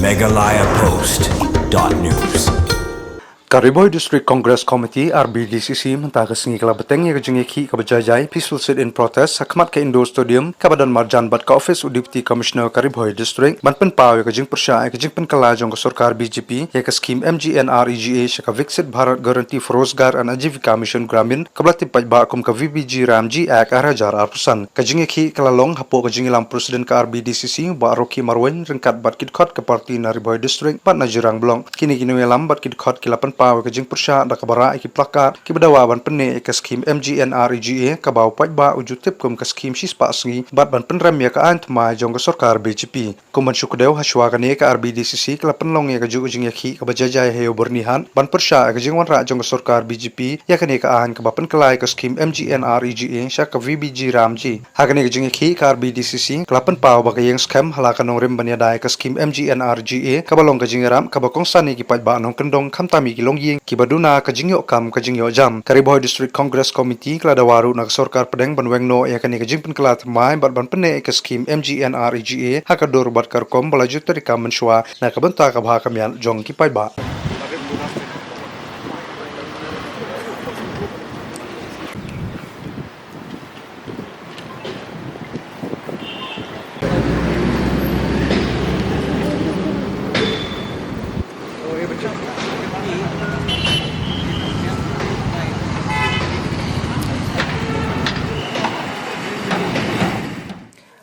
megalayapost.news. Kariboy District Congress Committee RBDCC mentakas ngi kalabeteng ya kejeng ki kabajajai peaceful sit in protest sakmat ke Indo Stadium kabadan marjan bat ka office Deputy Commissioner Kariboy District banpen paw ya kejeng persya ya kejeng pen kalajong ka sarkar BJP ya ka scheme MGNREGA shaka Viksit Bharat Guarantee for Rozgar and Ajivika Mission Gramin kablati pajba kum ka VBG Ramji Act arajar arpusan kejeng ki kalalong hapo kejeng ilang presiden ka RBDCC ba Rocky Marwen rengkat bat kidkhot ke parti Kariboy District bat najirang blong kini ilam bat kidkhot kilapan paw kejeng persya da kabara iki plakat ki badawaban penne ka scheme MGNREGA ka baw pajba ujutip kum ka scheme sispa sngi bat ban penram ya ka ant ma jong ka sarkar BJP kuman syukdew haswa kane ka RBDCC kelapan long ya ka ju ujing yakhi ka bajajai heyo bernihan ban persya ka jeng wan ra jong ka sarkar BJP ya kane ka an ka bapen kelai ka scheme MGNREGA sya ka VBG Ramji ha kane ka jeng yakhi ka RBDCC kelapan paw ba ka yang scam halakan nong rim banya dai ka scheme MGNREGA ka balong ka jeng ram ka bakong sani ki pajba nong kendong kamtami ki ying kibaduna kajingyo kam kajingyo jam Kariboy District Congress Committee keladawaru nak sarkar pedeng banwengno ya kani kajing pen kelat mai bat ban penne ke scheme MGNREGA hakador bat karkom balaju tari kam menswa na kabenta ka bha kamyan jong ki paiba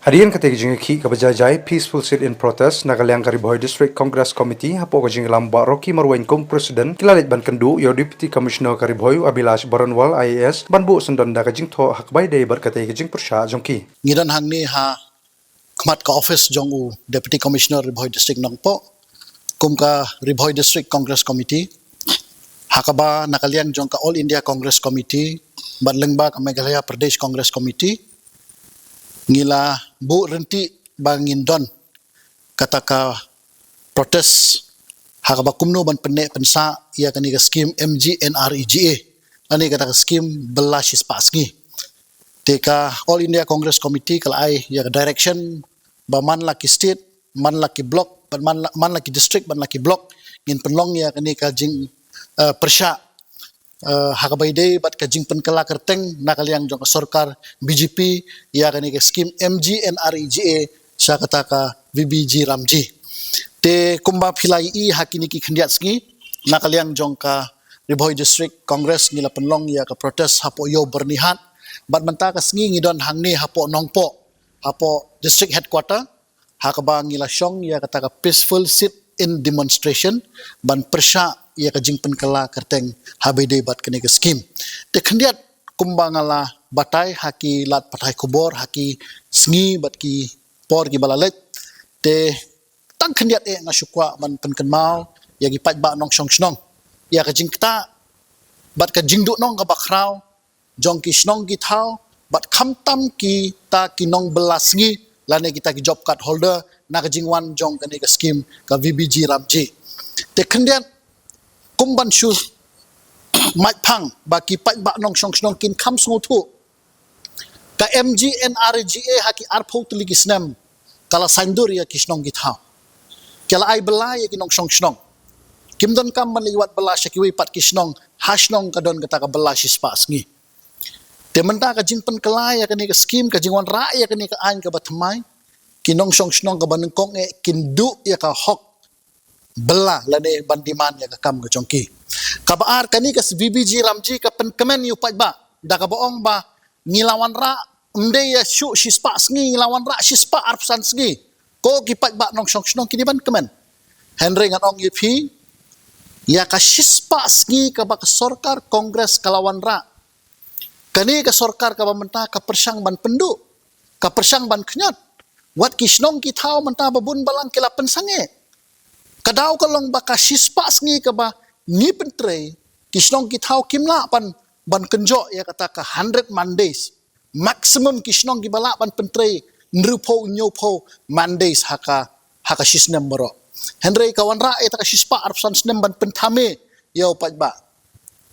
Harian kate kejeng ki kabajajai peaceful sit in protest nagalyang Kariboy District Congress Committee hapo kejeng lamba Rocky Marwen kum presiden kilalit ban kendu yo Deputy Commissioner Kariboy Abilash Baranwal IAS banbu sendan da kejeng tho hakbai de bar kate kejeng persya jongki ngidan hangni ha kmat ka office jong u Deputy Commissioner Kariboy District nangpo kum ka Kariboy District Congress Committee hakaba nakalyang jong ka All India Congress Committee ban lengba ka Meghalaya Pradesh Congress Committee ngila bu renti bangin don kata ka protes hakaba kumno ban penne pensa ia kani ka scheme MGNREGA ani kata ka scheme belashis pasngi teka All India Congress Committee kalai ya direction ba man laki state man laki block man laki district man laki block ngin penlong ya kani ka jing persya hakabai day bat kajing penkala kerteng nakaliang jong sarkar BJP ya kani ke scheme MGNREGA sa kata ka VBG Ramji te kumba philai I hakini ki khendiat sngi nakaliang jong ka Kariboy District Congress ngila penlong ya ka protest hapo yo bernihat bat menta ka sngi ngidon hangni hapo nongpo hapo district headquarter hakaba ngila syong ya kata ka peaceful sit in demonstration ban persya ia kajing penkala kerteng habide bat kene ke scheme te khendiat kumbangala batai haki lat patai kubor haki sngi bat ki por ki balalet te tang khendiat nga syukwa man penkenmau ya gi patba nong shong snong ya kajing kta bat kajing du nong ka bakrau jong ki snong ki thau bat khamtam ki ta ki nong belasngi lane kita ki job card holder na kajing wan jong kene ke scheme ka VBG Ramji te khendiat kumban shu mai phang baki pat ba nong shong snong kin kham sngo thu ka MGNREGA haki arpho tuli kisnem kala sandur ya kisnong githa kala ai bela ya kinong shong snong kimdon kam man liwat bela shakiwi pat kisnong hasnong kadon kata ka bela shispa sngi tementa ka jingpen kala ya kani ka scheme ka jingwan ra ya kani ka an ka batmai kinong shong snong ka banengkong e kindu ya ka hok bela lade bandiman ya kam ke chongki kabar kani ka VBG Ramji ka penkemen yu pajba da ka boong ba ngilawan ra mde ya shu shispa sngi ngilawan ra shispa arpsan sngi ko ki pajba nong shong snong kini ban kemen Henry ngan ong yipi ya ka shispa sngi ka ba ka sarkar kongres kalawan ra kani ka sarkar ka bamenta ka persyang ban pendu ka persyang ban knyat wat kisnong ki thau menta babun balang kila pensange kadaw kalong baka shispa sngi ka ba ni pentre kisnong kithau kimla pan ban kenjo ya kata ka 100 Mondays maximum kisnong gibala pan pentre nrupo nyopo Mondays haka shisnem bro Henry kawan ra eta ka shispa arpsan snem ban pentame yo pajba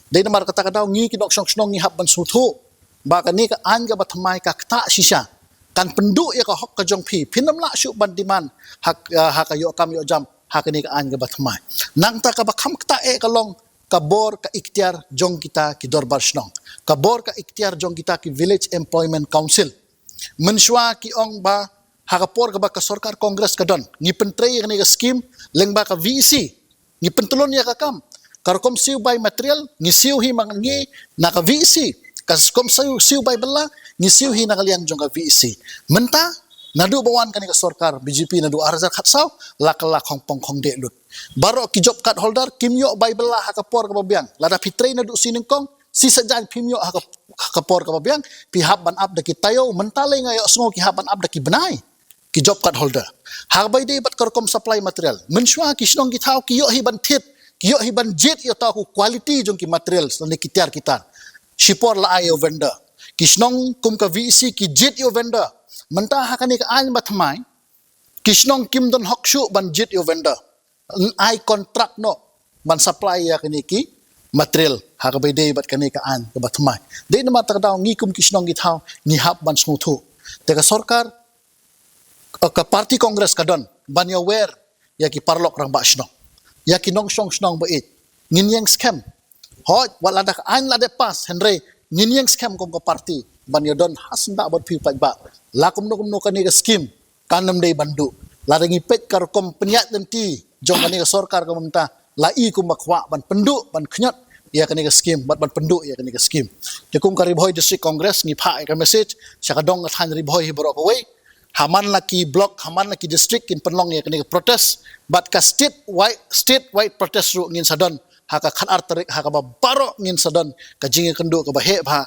dai namar kata kadaw ngi kinok snong ngi hab ban suthu ba kani ka an ga batmai ka kta shisha kan pendu ya ka hok ka jong phi pinam la syu ban diman hak hakayo kam yo jam hakani ka an ga batmai nang ta ka bakham ta e kalong kabor ka ikhtiar jong kita ki dorbar shnong kabor ka ikhtiar jong kita ki village employment council menshwa ki ong ba hakapor ka ba ka sarkar congress ka don ni pentrei ka ni ka scheme leng ba ka VC ni pentulon ya ka kam karkom siu by material ni siu hi mangi na ka VC kaskom siu by bala ni siu hi na kalian jong ka VC menta nadu bawan kani ka sarkar BJP nadu arzar khatsaw lakala khongpong khong de lut baro ki job card holder kimyo by bala hakapor ka babiang lada fitrei nadu siningkong si sajan pimyo hakapor ka babiang pi haban up da ki tayo mentale ngayo sngo ki haban up da ki benai ki job card holder habay de bat karkom supply material menshwa ki snong ki thau ki yo hi ban thit ki yo hi ban jet yo ta ku quality jong ki material ni kitiar kita shipor la ayo vendor ki snong kum ka VC ki jet yo vendor mentah hakani ka an batmai kisnong kim don hokshu ban jet yo vendor ai contract no ban supply ya kani ki material hakabay day bat kani ka an ka batmai de na mata daw ngi kum kisnong githaw ni hap ban smuthu teka sarkar ka party congress ka don ban yo wer ya ki parlok rang ba snong ya ki nong snong ba it ngin yang scam hot wala da an la de pas henry ngin yang scam kom ka party ban yo don hasnda bot pi ba lakum no kani ka scheme kanam day bandu larangi pet kar kom penyat nanti jong kani ka sarkar ka mamta lai kum makwa ban pendu ban khnyat ya kani ka scheme ban pendu ya kani ka scheme tekum ka Ribhoy district congress ngi pha ka message saka dong ka than Ribhoy hi borok away haman laki block haman laki district in penlong ya kani ka protest but ka state wide protest ru ngin sadon haka khat artarik haka ba baro ngin sadon ka jingi kendu ka ba he bha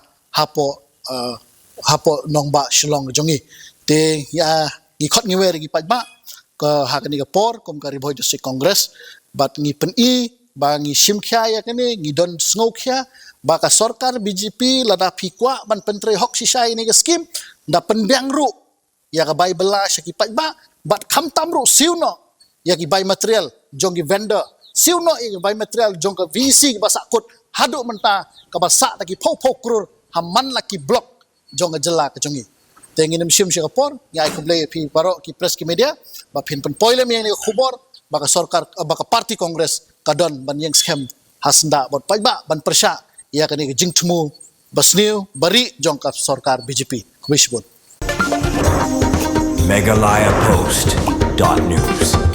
hapo nongba shilong jongi te ya gi khot ngi wer gi pajba ka hakani ka por kom ka Ribhoy district congress bat ngi pen ba ngi simkhya ya kani ngi don sngokhya ba ka sarkar BJP lada phikwa ban pentre hok sisai ni ka scheme da penbyang ru ya ka bai bela syaki pajba bat kham tam ru siuno ya ki bai material jong gi vendor siuno i bai material jong ka VC ba sakut hadu menta ka ba sa ta ki phok krur haman laki block jong jela ka jongi tengi nem sim Singapore ya ai kublai pi baro ki press ki media ba pin pen poilem yang ni khubor ba ka sarkar ba ka party congress kadon ban yang scam hasnda bot pajba ban persya ya kani jingtmu basniu bari jong ka sarkar BJP kubishbun Meghalaya Post.news